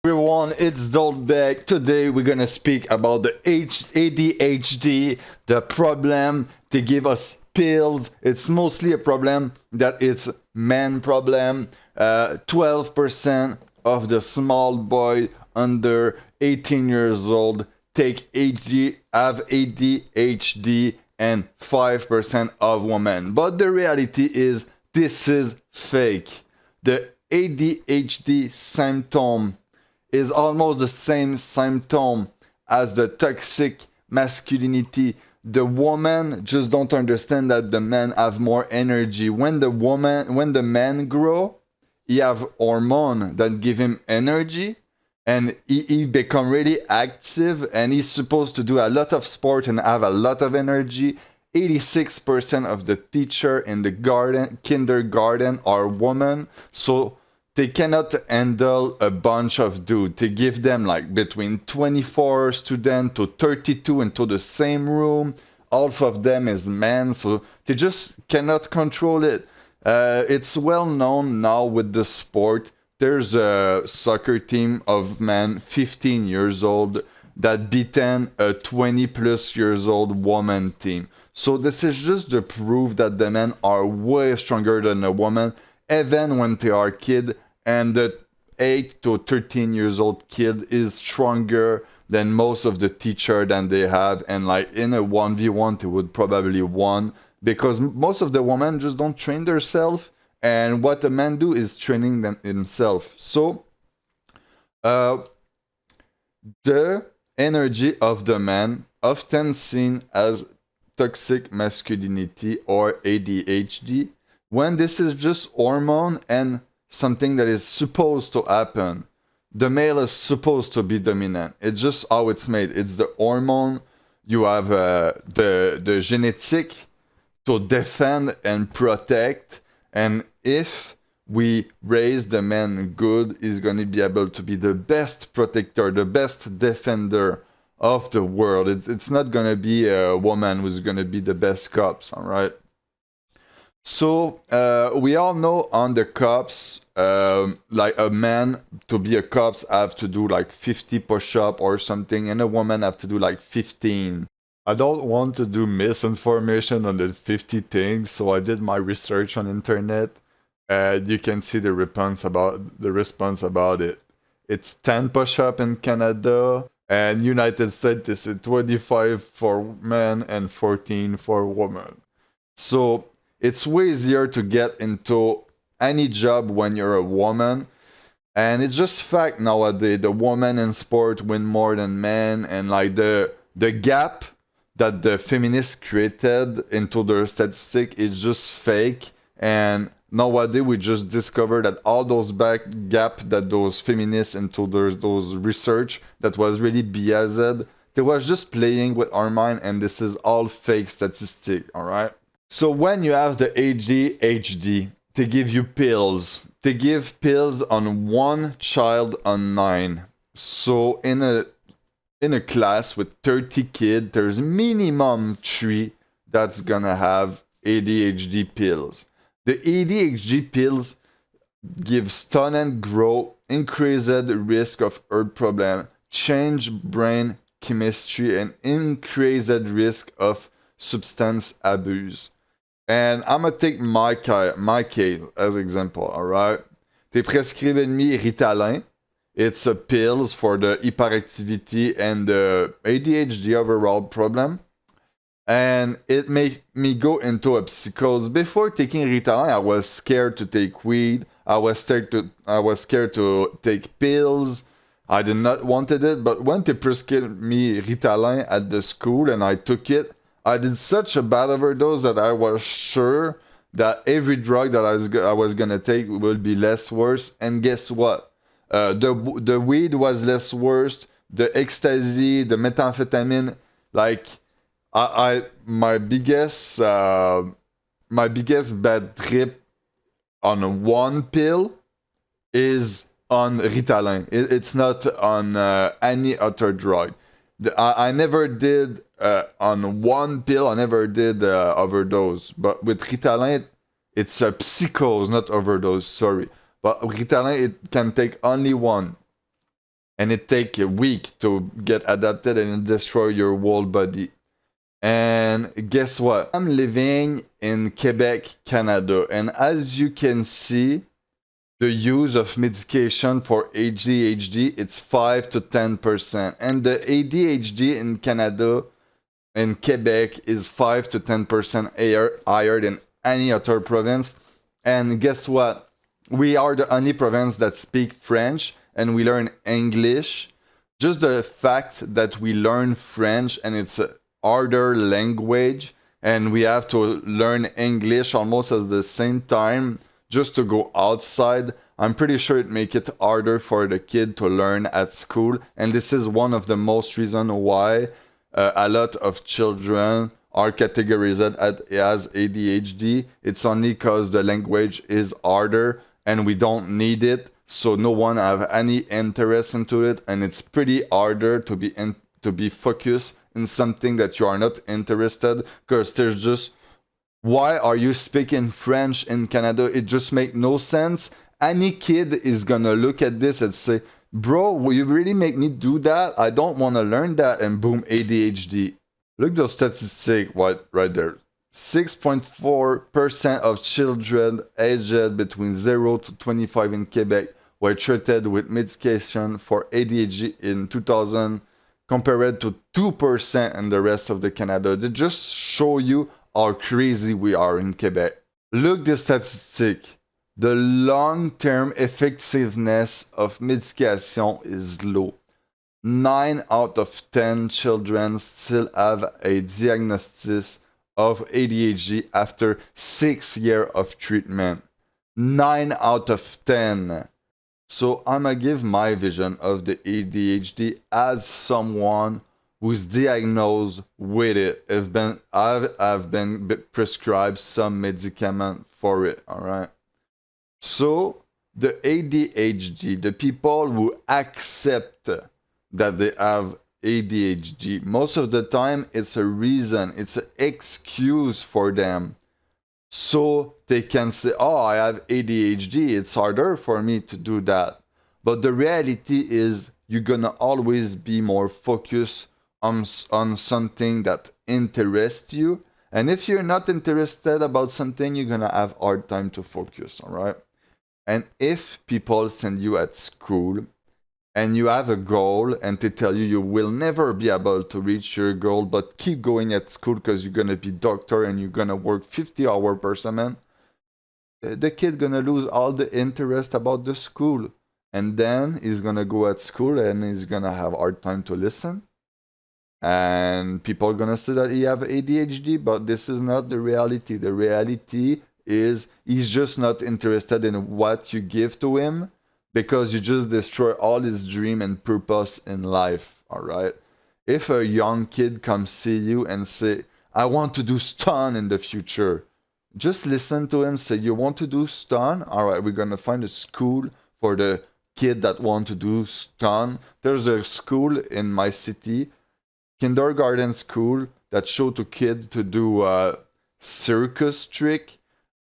Everyone, it's Dolbeck. Today we're gonna speak about the ADHD, the problem. They give us pills. It's mostly a problem that it's man problem. 12% of the small boy under 18 years old have ADHD, and 5% of women. But the reality is this is fake. The ADHD symptom is almost the same symptom as the toxic masculinity. The woman just don't understand that the men have more energy. When the man grow, he have hormone that give him energy, and he become really active, and he's supposed to do a lot of sport and have a lot of energy. 86% of the teacher in the kindergarten are women, so they cannot handle a bunch of dudes. They give them like between 24 students to 32 into the same room. Half of them is men, so they just cannot control it. It's well known now with the sport. There's a soccer team of men 15 years old that beaten a 20 plus years old woman team. So this is just the proof that the men are way stronger than the woman, even when they are kids, and the 8 to 13 years old kid is stronger than most of the teacher that they have, and like in a 1v1 they would probably won because most of the women just don't train themselves, and what the men do is training them himself. So uh, the energy of the man, often seen as toxic masculinity or ADHD, when this is just hormone and something that is supposed to happen. The male is supposed to be dominant. It's just how it's made. It's the hormone. You have the genetic to defend and protect. And if we raise the man good, he's going to be able to be the best protector, the best defender of the world. It's not going to be a woman who's going to be the best cops, all right? So we all know on the cops, like a man to be a cops have to do like 50 push-up or something, and a woman have to do like 15. I don't want to do misinformation on the 50 things, so I did my research on internet, and you can see the response about it. It's 10 push-up in Canada, and United States is 25 for men and 14 for women. So it's way easier to get into any job when you're a woman. And it's just fact nowadays. The women in sport win more than men, and like the gap that the feminists created into their statistic is just fake. And nowadays we just discovered that all those back gap that those feminists into those research that was really biased. They was just playing with our mind, and this is all fake statistic, all right? So when you have the ADHD, they give you pills. They give pills on one child on 9. So in a class with 30 kids, there's minimum 3 that's gonna have ADHD pills. The ADHD pills give stun and grow, increased risk of heart problem, change brain chemistry, and increased risk of substance abuse. And I'm gonna take my case as example, alright? They prescribed me Ritalin. It's a pills for the hyperactivity and the ADHD overall problem. And it made me go into a psychose. Before taking Ritalin, I was scared to take weed. I was scared to take pills. I did not wanted it, but when they prescribed me Ritalin at the school and I took it, I did such a bad overdose that I was sure that every drug that I was gonna take will be less worse. And guess what? The weed was less worse. The ecstasy, the methamphetamine, like I my biggest bad trip on one pill is on Ritalin. It's not on any other drug. I never did on one pill. I never did overdose. But with Ritalin, it's a psychose, not overdose. Sorry. But Ritalin, it can take only one. and it take a week to get adapted and destroy your whole body. And guess what? I'm living in Quebec, Canada, and as you can see, the use of medication for ADHD, it's 5 to 10%. And the ADHD in Canada, in Quebec, is 5 to 10% higher than any other province. And guess what? We are the only province that speak French and we learn English. Just the fact that we learn French and it's a harder language and we have to learn English almost at the same time just to go outside, I'm pretty sure it make it harder for the kid to learn at school. And this is one of the most reasons why a lot of children are categorized as ADHD. It's only because the language is harder and we don't need it, so no one have any interest into it, and it's pretty harder to be focused in something that you are not interested, because there's just, why are you speaking French in Canada? It just make no sense. Any kid is gonna look at this and say, bro, will you really make me do that? I don't want to learn that. And boom, ADHD. Look at the statistic right there. 6.4% of children aged between 0 to 25 in Quebec were treated with medication for ADHD in 2000, compared to 2% in the rest of the Canada. They just show you how crazy we are in Quebec. Look at the statistic. The long-term effectiveness of medication is low. 9 out of 10 children still have a diagnosis of ADHD after 6 years of treatment. 9 out of 10. So I'm gonna give my vision of the ADHD as someone who's diagnosed with it. I've been prescribed some medicament for it, alright? So the ADHD, the people who accept that they have ADHD, most of the time it's a reason, it's an excuse for them. So they can say, oh, I have ADHD, it's harder for me to do that. But the reality is you're gonna always be more focused on something that interests you. And if you're not interested about something, you're gonna have a hard time to focus, alright? And if people send you at school and you have a goal and they tell you you will never be able to reach your goal, but keep going at school because you're going to be doctor and you're going to work 50 hours per semester, the kid going to lose all the interest about the school. And then he's going to go at school and he's going to have a hard time to listen. And people are going to say that he have ADHD, but this is not the reality. The reality is he's just not interested in what you give to him, because you just destroy all his dream and purpose in life, alright? If a young kid comes see you and say, I want to do stunt in the future, just listen to him, say, you want to do stunt? Alright, we're gonna find a school for the kid that want to do stunt. There's a school in my city, kindergarten school, that show to kids to do a circus trick.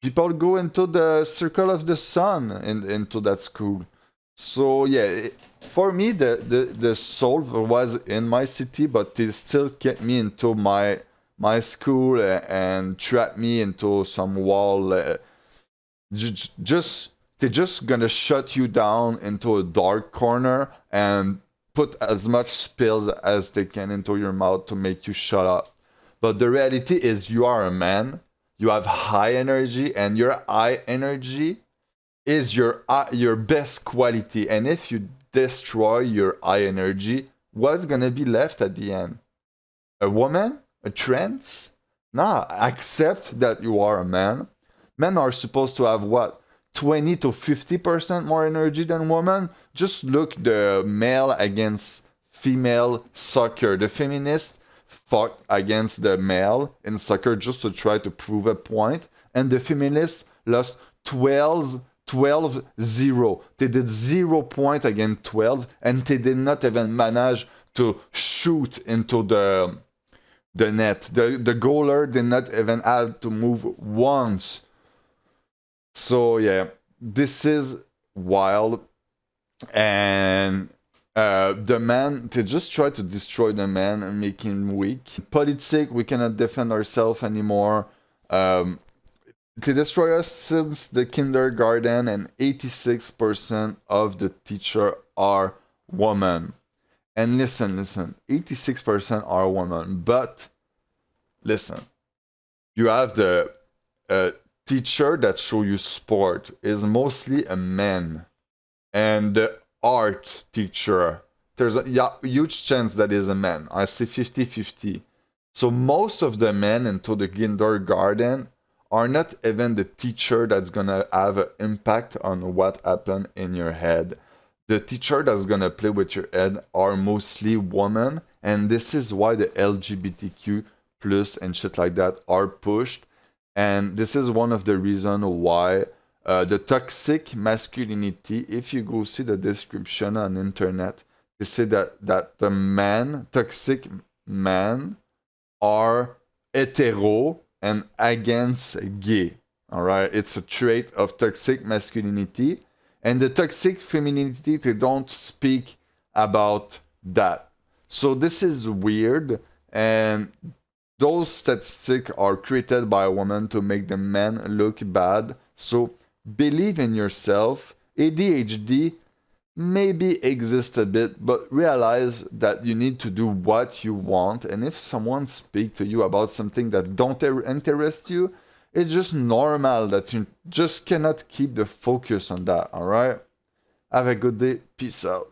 People go into the circle of the sun into that school. So yeah, for me the solve was in my city, but they still kept me into my school and trapped me into some wall. They're just gonna shut you down into a dark corner and put as much pills as they can into your mouth to make you shut up. But the reality is you are a man. You have high energy, and your high energy is your best quality. And if you destroy your high energy, what's gonna be left at the end? A woman? A trance? Nah, accept that you are a man. Men are supposed to have what? 20 to 50% more energy than women? Just look the male against female soccer. The feminist fought against the male in soccer just to try to prove a point, and the feminists lost 12-0. They did 0 point against 12, and they did not even manage to shoot into the net. The goaler did not even have to move once. So yeah, this is wild, and The man, they just try to destroy the man and make him weak. Politics, we cannot defend ourselves anymore. Um, they destroy us since the kindergarten, and 86% of the teacher are women. And listen, 86% are women. But listen, you have the teacher that show you sport is mostly a man, and the art teacher, there's a huge chance that is a man. I say 50-50. So most of the men into the kindergarten are not even the teacher that's gonna have an impact on what happened in your head. The teacher that's gonna play with your head are mostly women, and this is why the LGBTQ plus and shit like that are pushed. And this is one of the reasons why the toxic masculinity, if you go see the description on internet, they say that the man, toxic man, are hetero and against gay. All right, it's a trait of toxic masculinity, and the toxic femininity, they don't speak about that. So this is weird, and those statistics are created by a woman to make the man look bad. So believe in yourself. ADHD maybe exists a bit, but realize that you need to do what you want. And if someone speaks to you about something that don't interest you, it's just normal that you just cannot keep the focus on that. All right. Have a good day. Peace out.